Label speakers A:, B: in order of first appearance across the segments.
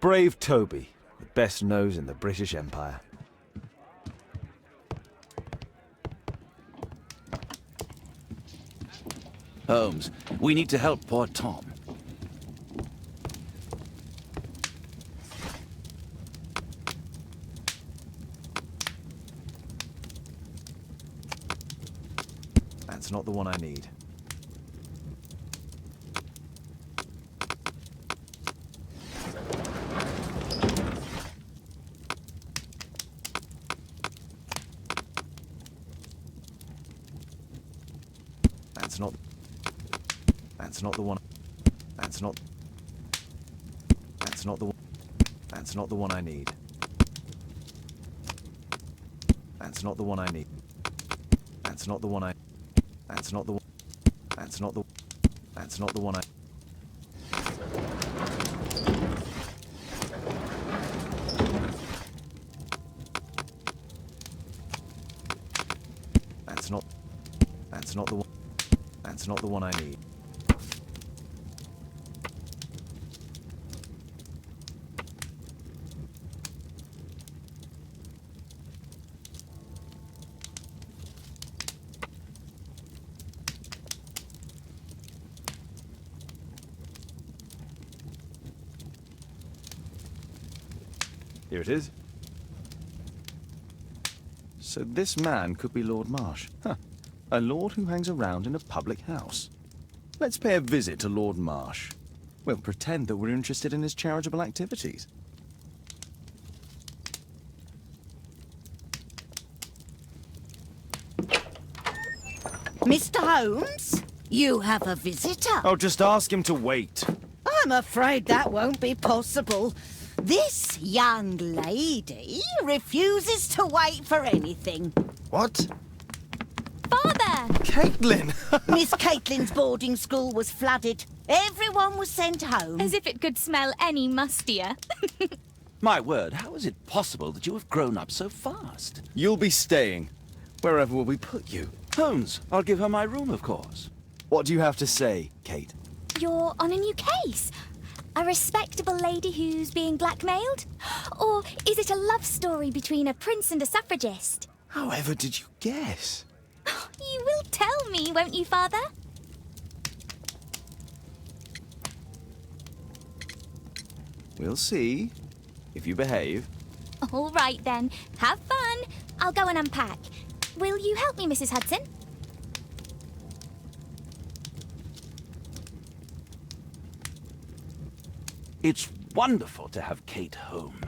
A: Brave Toby, the best nose in the British Empire.
B: Holmes, we need to help poor Tom.
A: That's not the one I need. That's not the one. That's not the one. That's not the one I need. That's not the one I need. That's not the one I. That's not the one. That's not the. That's not the one I. That's not. That's not the one. That's not the one I need. Here it is. So this man could be Lord Marsh. Huh. A lord who hangs around in a public house. Let's pay a visit to Lord Marsh. We'll pretend that we're interested in his charitable activities.
C: Mr. Holmes, you have a visitor.
A: Oh, just ask him to wait.
C: I'm afraid that won't be possible. This young lady refuses to wait for anything.
A: What?
D: Father!
A: Caitlin!
C: Miss Caitlin's boarding school was flooded. Everyone was sent home.
D: As if it could smell any mustier.
B: My word, how is it possible that you have grown up so fast?
A: You'll be staying. Wherever will we put you?
B: Holmes, I'll give her my room, of course.
A: What do you have to say, Kate?
D: You're on a new case. A respectable lady who's being blackmailed? Or is it a love story between a prince and a suffragist?
A: However did you guess?
D: You will tell me, won't you, Father?
A: We'll see. If you behave.
D: All right, then. Have fun. I'll go and unpack. Will you help me, Mrs. Hudson?
B: It's wonderful to have Kate home.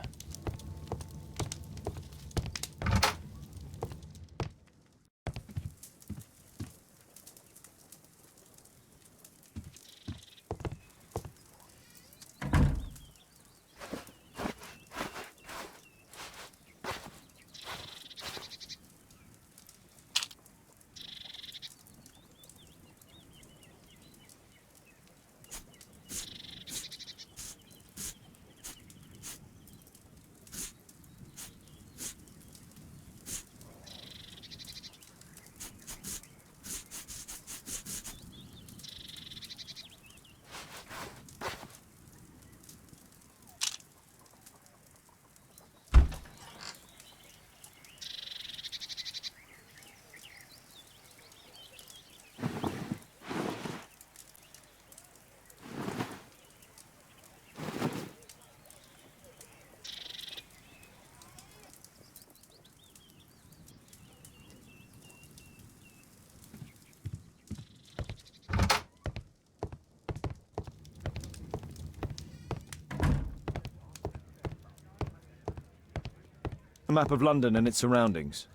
A: A map of London and its surroundings.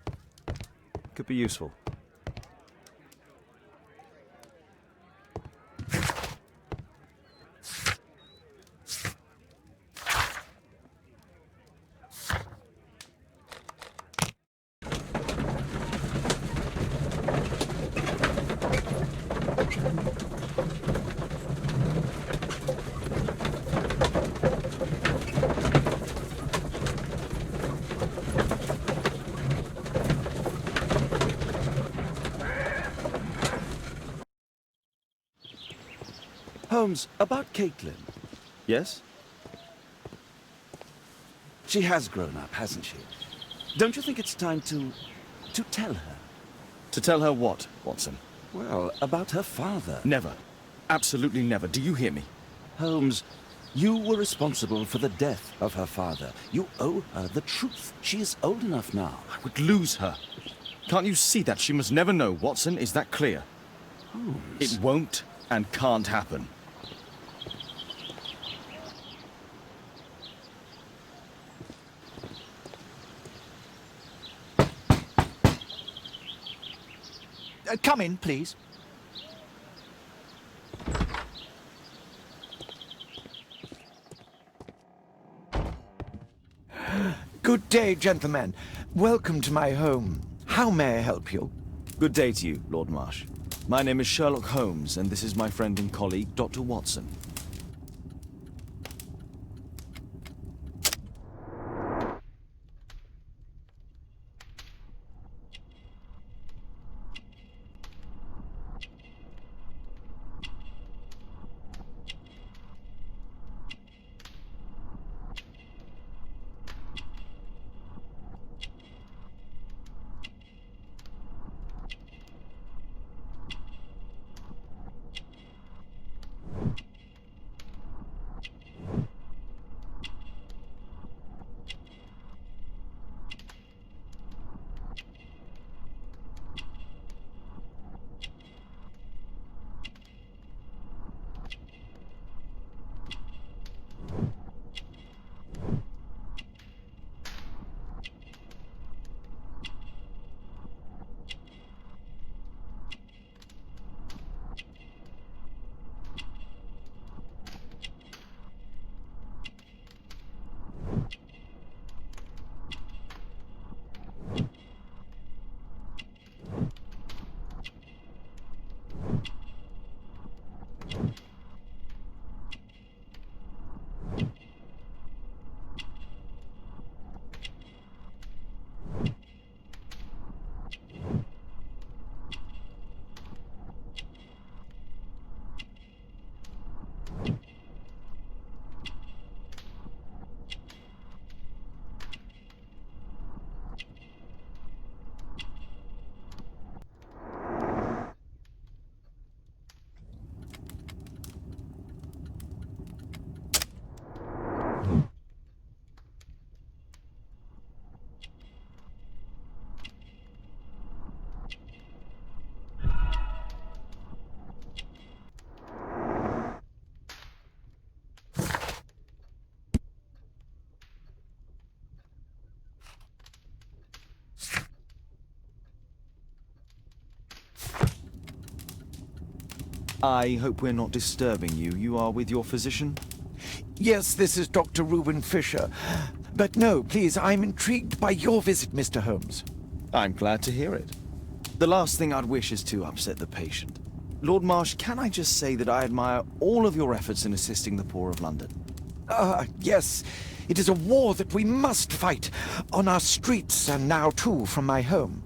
A: Could be useful.
B: Holmes, about Caitlin.
A: Yes?
B: She has grown up, hasn't she? Don't you think it's time to tell her?
A: To tell her what, Watson?
B: Well, about her father.
A: Never. Absolutely never. Do you hear me?
B: Holmes, you were responsible for the death of her father. You owe her the truth. She is old enough now.
A: I would lose her. Can't you see that? She must never know, Watson. Is that clear?
B: Holmes.
A: It won't and can't happen.
E: Come in, please. Good day, gentlemen. Welcome to my home. How may I help you?
A: Good day to you, Lord Marsh. My name is Sherlock Holmes, and this is my friend and colleague, Dr. Watson. I hope we're not disturbing you. You are with your physician?
E: Yes, this is Dr. Reuben Fisher. But no, please, I'm intrigued by your visit, Mr. Holmes.
A: I'm glad to hear it. The last thing I'd wish is to upset the patient. Lord Marsh, can I just say that I admire all of your efforts in assisting the poor of London?
E: Yes. It is a war that we must fight, on our streets and now too from my home.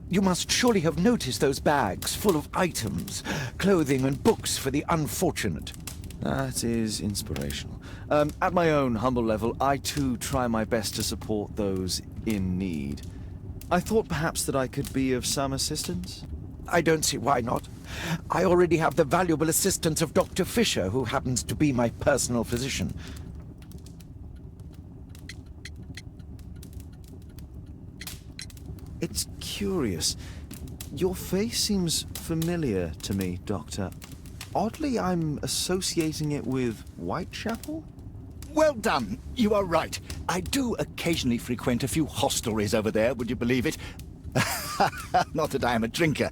E: You must surely have noticed those bags full of items, clothing and books for the unfortunate.
A: That is inspirational. At my own humble level, I too try my best to support those in need. I thought perhaps that I could be of some assistance.
E: I don't see why not. I already have the valuable assistance of Dr. Fisher, who happens to be my personal physician.
A: It's curious. Your face seems familiar to me, Doctor. Oddly, I'm associating it with Whitechapel?
F: Well done. You are right. I do occasionally frequent a few hostelries over there, would you believe it? Not that I am a drinker.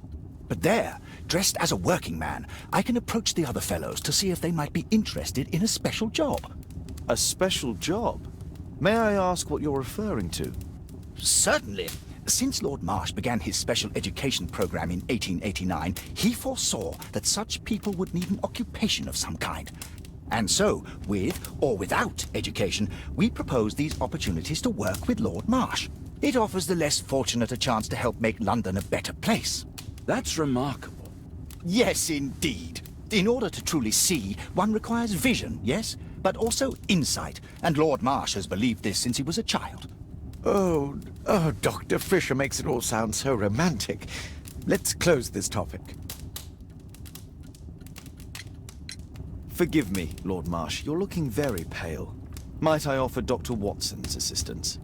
F: But there, dressed as a working man, I can approach the other fellows to see if they might be interested in a special job.
A: A special job? May I ask what you're referring to?
F: Certainly. Since Lord Marsh began his special education program in 1889, he foresaw that such people would need an occupation of some kind. And so, with or without education, we propose these opportunities to work with Lord Marsh. It offers the less fortunate a chance to help make London a better place.
B: That's remarkable.
F: Yes, indeed. In order to truly see, one requires vision, yes? but also insight, and Lord Marsh has believed this since he was a child.
E: Oh, Dr. Fisher makes it all sound so romantic. Let's close this topic.
A: Forgive me, Lord Marsh. You're looking very pale. Might I offer Dr. Watson's assistance?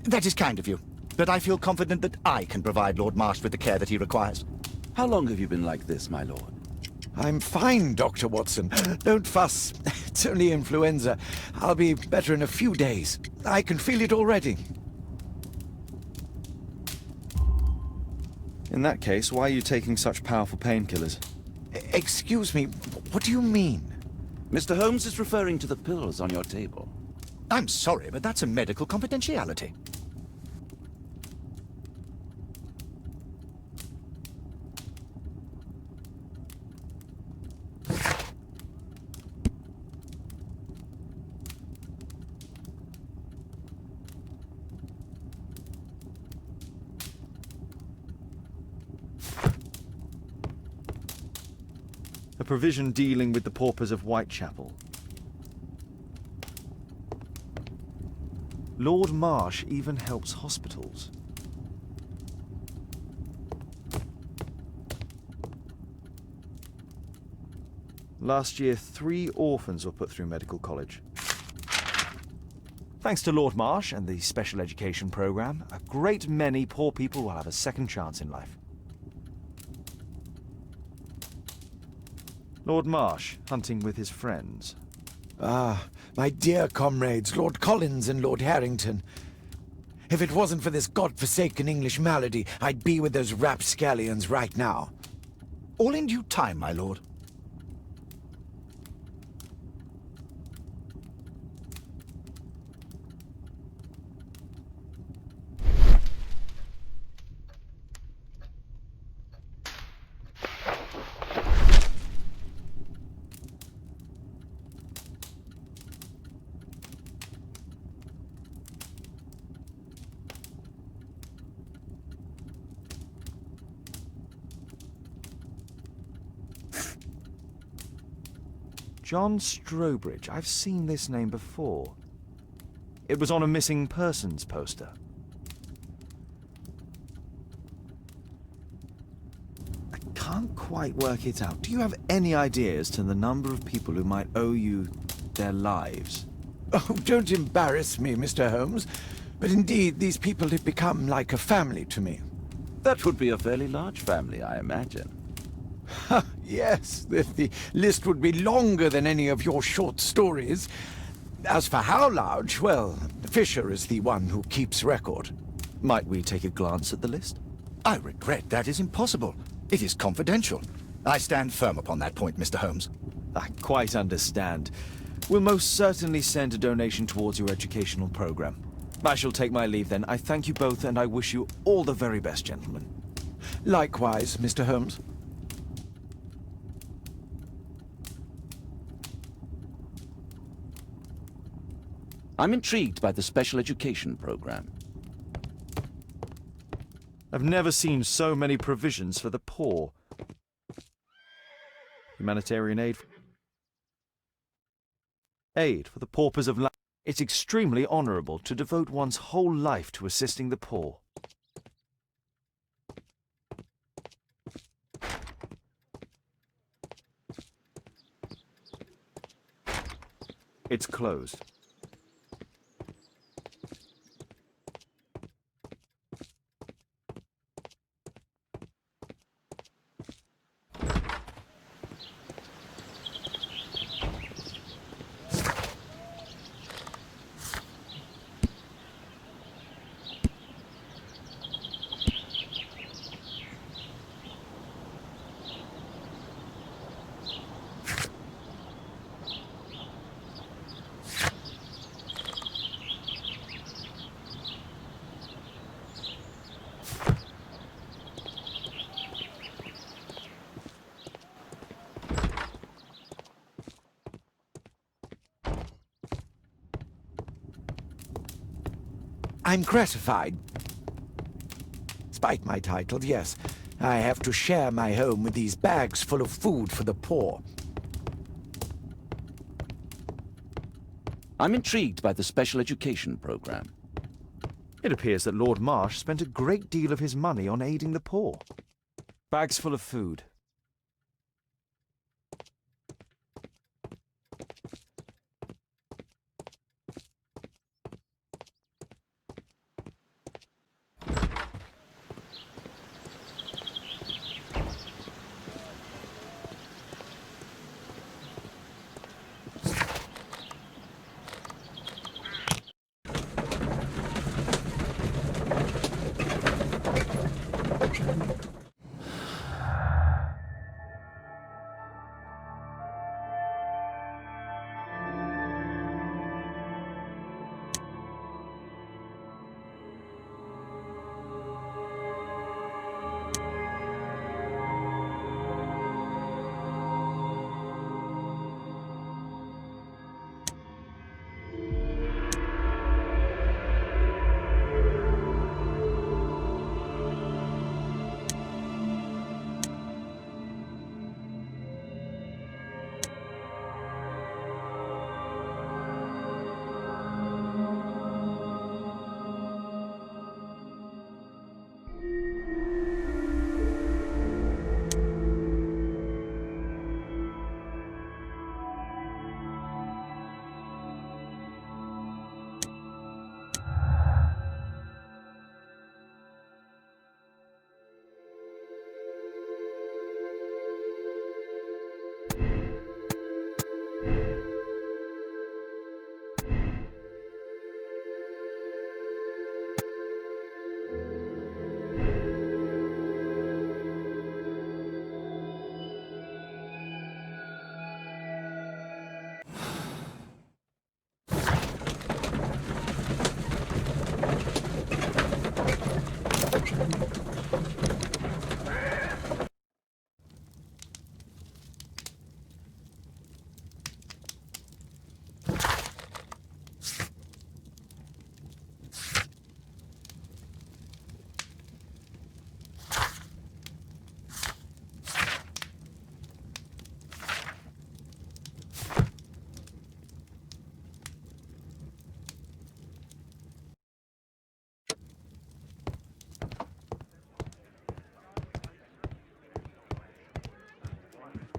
F: That is kind of you, but I feel confident that I can provide Lord Marsh with the care that he requires.
B: How long have you been like this, my lord?
E: I'm fine, Dr. Watson. Don't fuss. It's only influenza. I'll be better in a few days. I can feel it already.
A: In that case, why are you taking such powerful painkillers?
E: Excuse me, what do you mean?
B: Mr. Holmes is referring to the pills on your table.
F: I'm sorry, but that's a medical confidentiality.
A: A provision dealing with the paupers of Whitechapel. Lord Marsh even helps hospitals. Last year, 3 orphans were put through medical college. Thanks to Lord Marsh and the special education program, a great many poor people will have a second chance in life. Lord Marsh, hunting with his friends.
E: Ah, my dear comrades, Lord Collins and Lord Harrington. If it wasn't for this godforsaken English malady, I'd be with those rapscallions right now.
F: All in due time, my lord.
A: John Strobridge. I've seen this name before. It was on a missing persons poster. I can't quite work it out. Do you have any idea as to the number of people who might owe you their lives?
E: Oh, don't embarrass me, Mr. Holmes. But indeed, these people have become like a family to me.
B: That would be a fairly large family, I imagine.
E: Yes, the list would be longer than any of your short stories. As for how large, well, Fisher is the one who keeps record.
A: Might we take a glance at the list?
F: I regret that is impossible. It is confidential. I stand firm upon that point, Mr. Holmes.
A: I quite understand. We'll most certainly send a donation towards your educational program. I shall take my leave then. I thank you both, and I wish you all the very best, gentlemen.
E: Likewise, Mr. Holmes.
B: I'm intrigued by the special education program.
A: I've never seen so many provisions for the poor. Humanitarian aid. Aid for the paupers of life. It's extremely honorable to devote one's whole life to assisting the poor. It's closed.
E: I'm gratified. Despite my title, yes, I have to share my home with these bags full of food for the poor.
B: I'm intrigued by the special education program.
G: It appears that Lord Marsh spent a great deal of his money on aiding the poor. Bags full of food.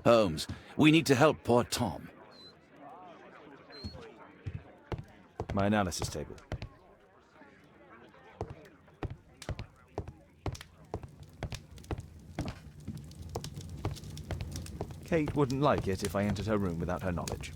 B: Holmes, we need to help poor Tom.
G: My analysis table. Kate wouldn't like it if I entered her room without her knowledge.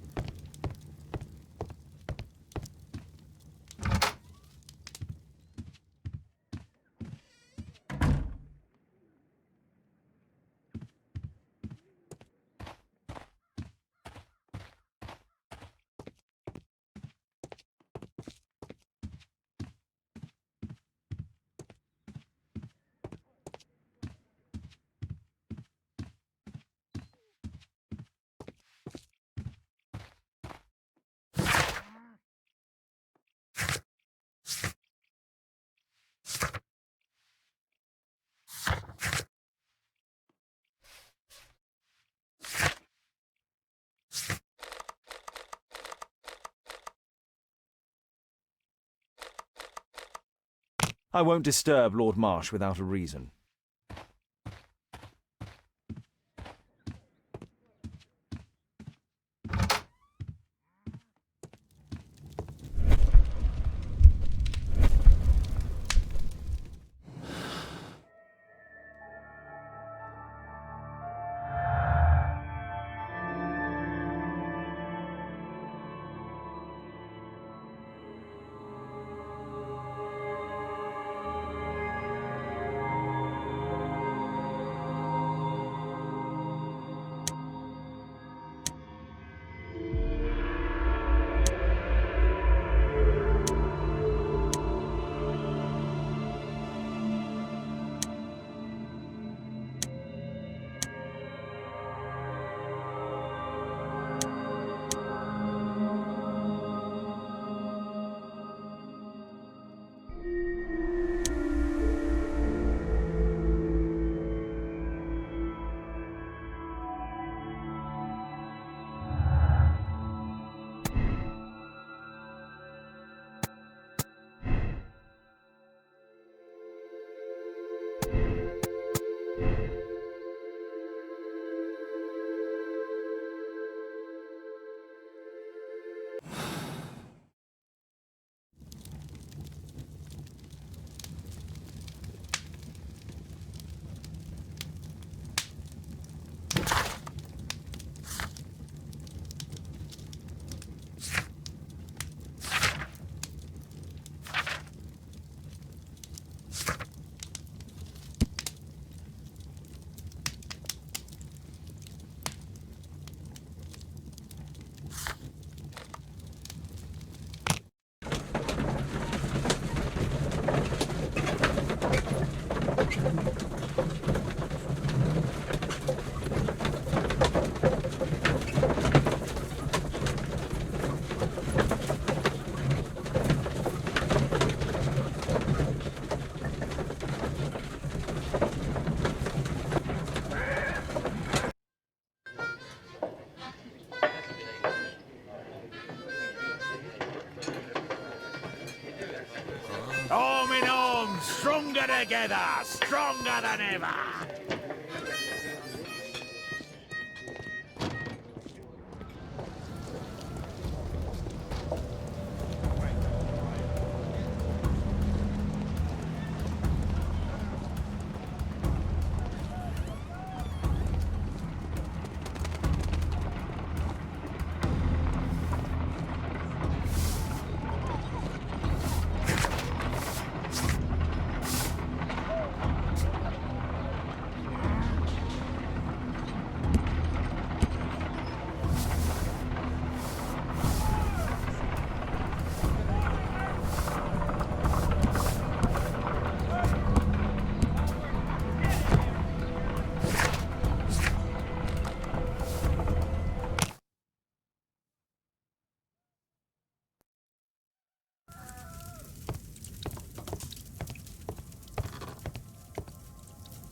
G: I won't disturb Lord Marsh without a reason.
H: together, stronger than ever.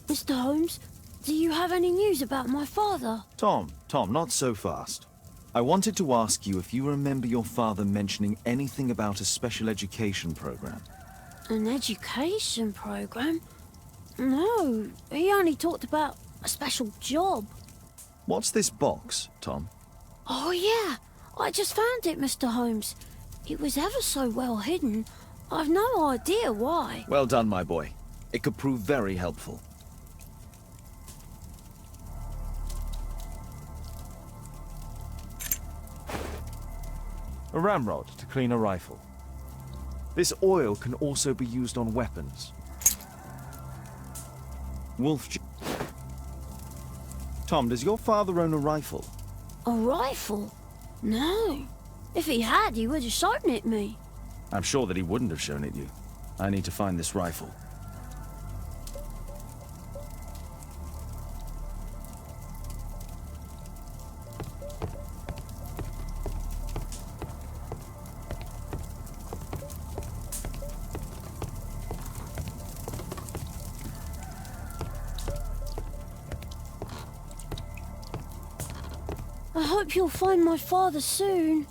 I: Mr. Holmes, do you have any news about my father?
G: Tom, not so fast. I wanted to ask you if you remember your father mentioning anything about a special education program.
I: An education program? No, he only talked about a special job.
G: What's this box, Tom?
I: Oh yeah, I just found it, Mr. Holmes. It was ever so well hidden. I've no idea why.
G: Well done, my boy. It could prove very helpful. A ramrod to clean a rifle. This oil can also be used on weapons. Tom, does your father own a rifle?
I: A rifle? No. If he had, he would have shown it me.
G: I'm sure that he wouldn't have shown it you. I need to find this rifle.
I: I hope you'll find my father soon.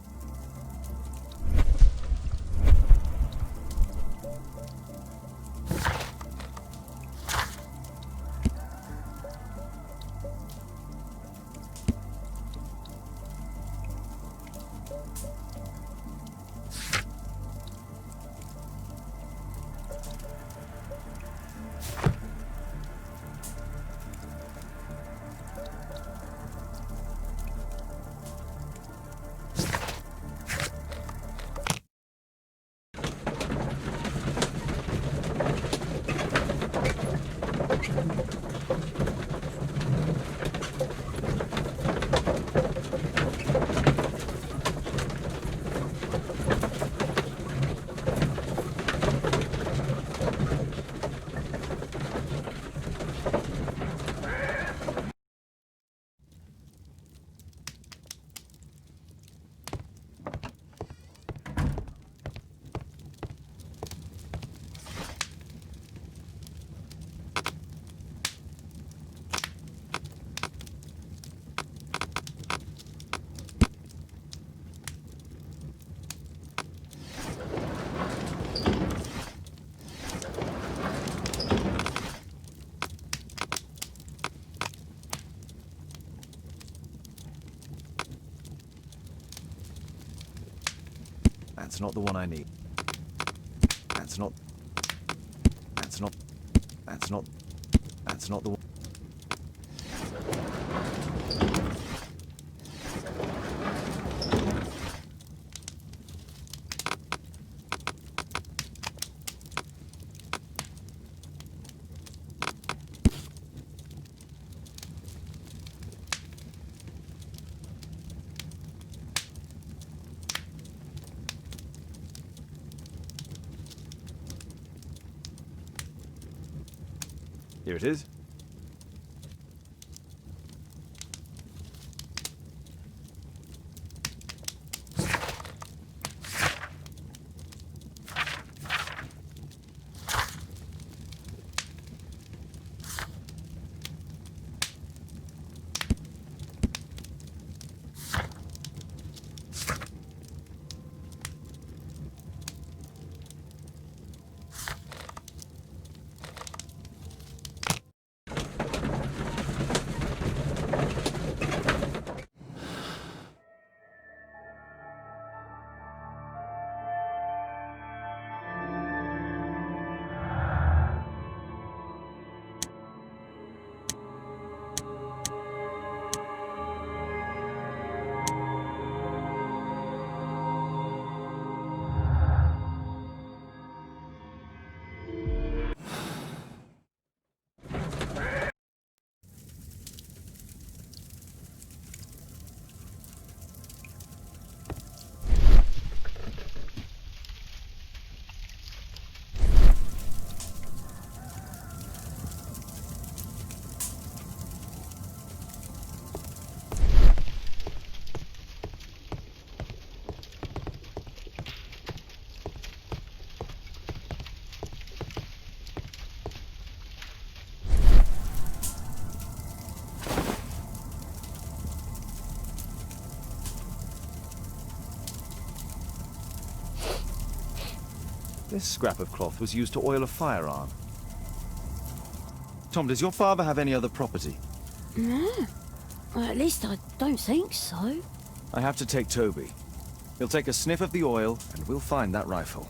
G: That's not the one I need. That's not the one. Here it is. This scrap of cloth was used to oil a firearm. Tom, does your father have any other property?
I: No. Well, at least I don't think so.
G: I have to take Toby. He'll take a sniff of the oil, and we'll find that rifle.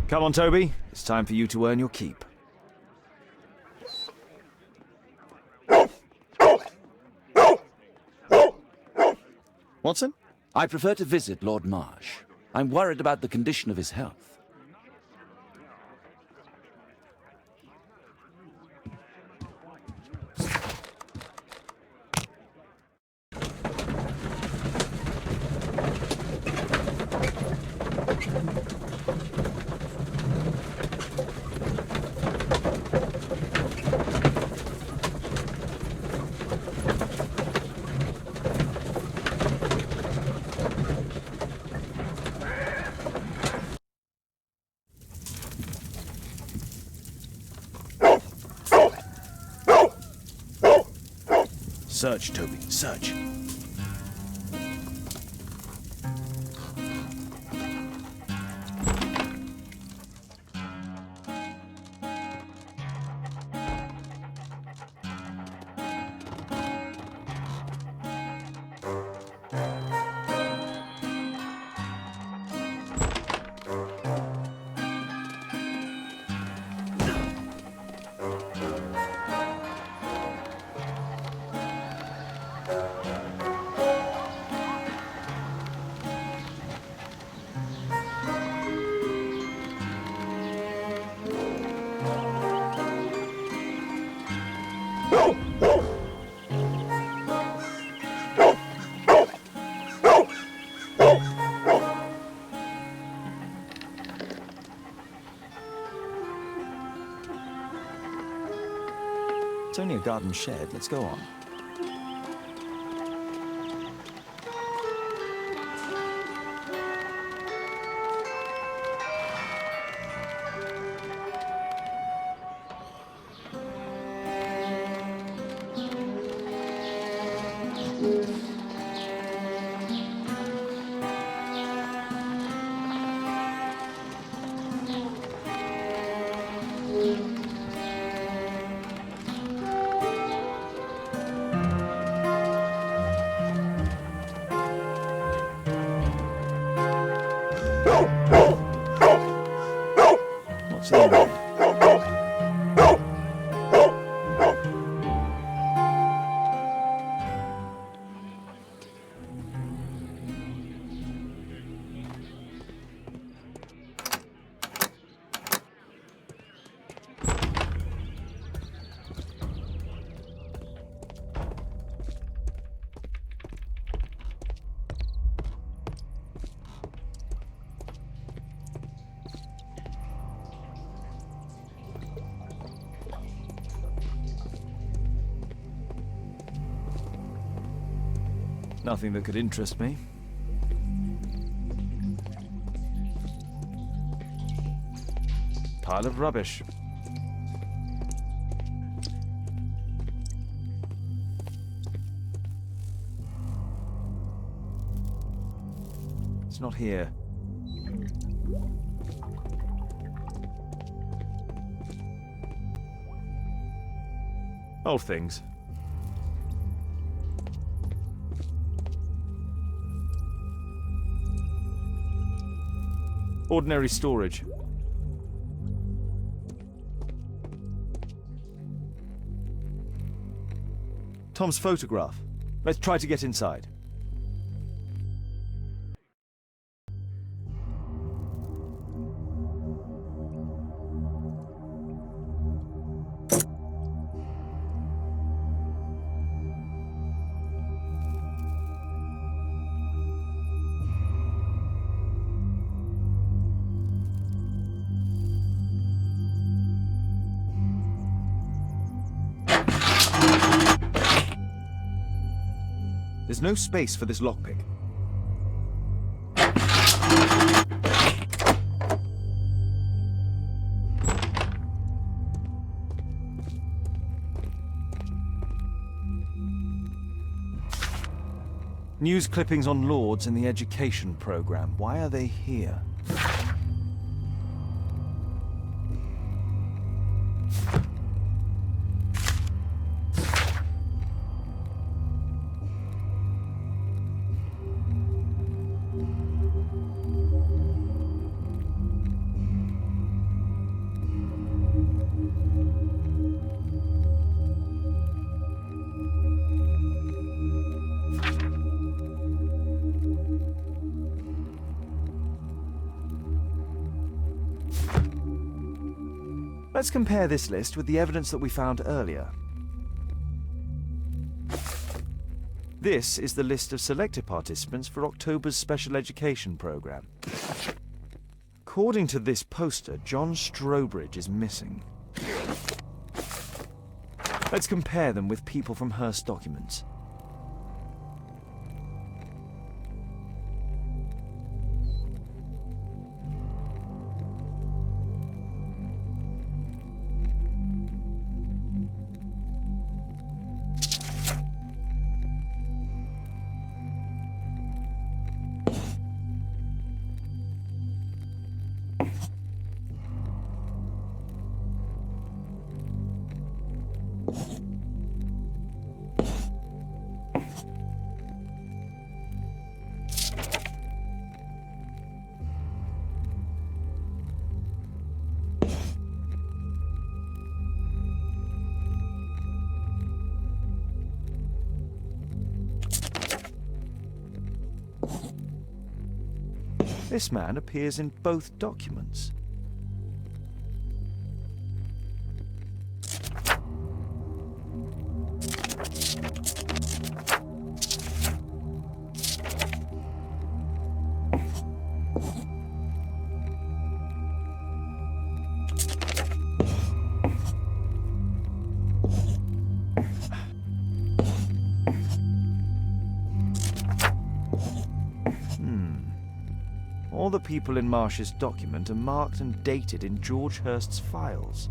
G: Come on, Toby. It's time for you to earn your keep. Watson?
B: I prefer to visit Lord Marsh. I'm worried about the condition of his health.
G: Search, Toby, search.
A: It's only a garden shed. Let's go on. What's in there? Nothing that could interest me. Pile of rubbish. It's not here. Old things. Ordinary storage. Tom's photograph. Let's try to get inside.
G: There's no space for this lockpick. News clippings on lords in the education program. Why are they here? Let's compare this list with the evidence that we found earlier. This is the list of selected participants for October's special education program. According to this poster, John Strobridge is missing. Let's compare them with people from Hearst documents. This man appears in both documents. All the people in Marsh's document are marked and dated in George Hearst's files.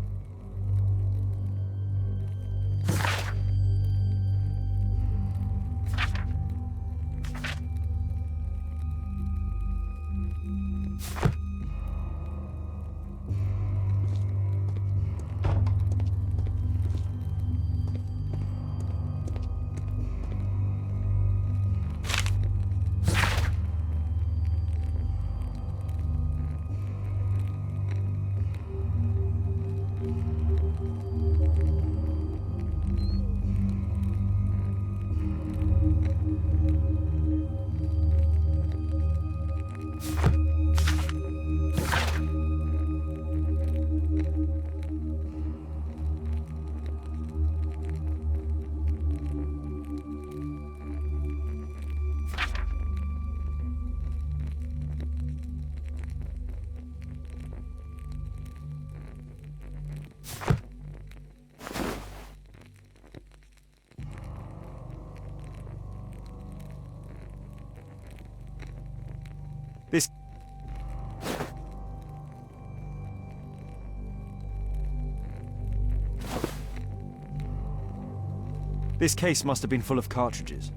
G: This case must have been full of cartridges.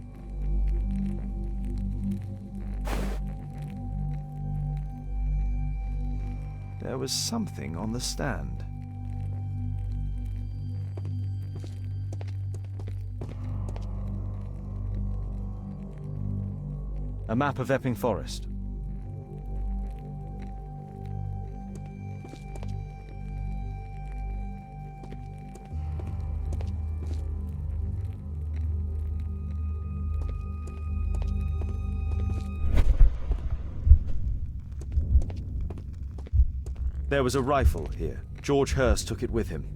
G: There was something on the stand. A map of Epping Forest. There was a rifle here. George Hearst took it with him.